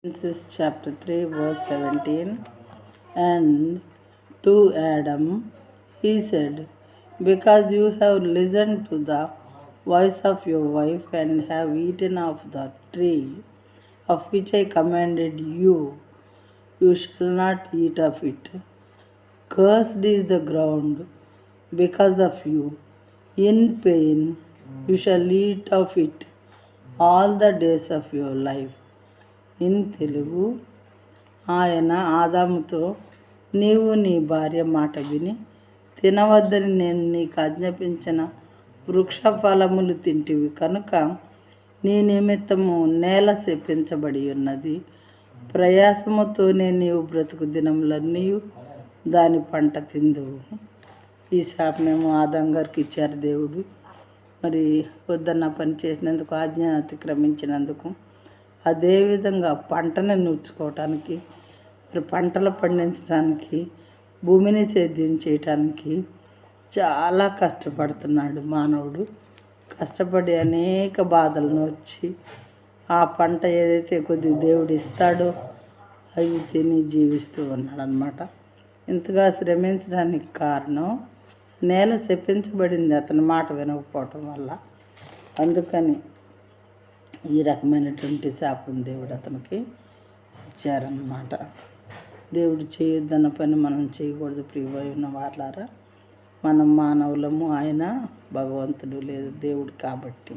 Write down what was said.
Genesis chapter 3 verse 17. And to Adam he said, because you have listened to the voice of your wife and have eaten of the tree of which I commanded you, you shall not eat of it. Cursed is the ground because of you. In pain you shall eat of it all the days of your life. In Telugu, ఆయన ఆదాముతో, నీవు నీ భార్య మాట విని తినవద్దని నేను నీకు ఆజ్ఞాపించిన వృక్ష ఫలములు తింటివి కనుక నీ నిమిత్తము నేల శపించబడి ఉన్నది. ప్రయాసముతోనే నీవు బ్రతుకు దినములన్నీ దాని పంట తిందువు. ఈ శాపమేమో ఆదాం గారికి ఇచ్చారు దేవుడు. మరి వద్దన్న పని చేసినందుకు, ఆజ్ఞను అతిక్రమించినందుకు, అదేవిధంగా పంటను నూర్చుకోవటానికి, మరి పంటలు పండించడానికి, భూమిని సేద్యం చేయటానికి చాలా కష్టపడుతున్నాడు మానవుడు. కష్టపడి అనేక బాధలను వచ్చి ఆ పంట ఏదైతే కొద్దిగా దేవుడు ఇస్తాడో అవి తిని జీవిస్తూ ఉన్నాడు అన్నమాట. ఇంతగా శ్రమించడానికి కారణం నేల శపించబడింది అతని మాట వినకపోవటం వల్ల. అందుకని ఈ రకమైనటువంటి శాపం దేవుడు అతనికి ఇచ్చారన్నమాట. దేవుడు చేయొద్దన్న పని మనం చేయకూడదు. ప్రియమైన వాళ్ళారా, మనం మానవులము, ఆయన భగవంతుడు లేదు, దేవుడు కాబట్టి.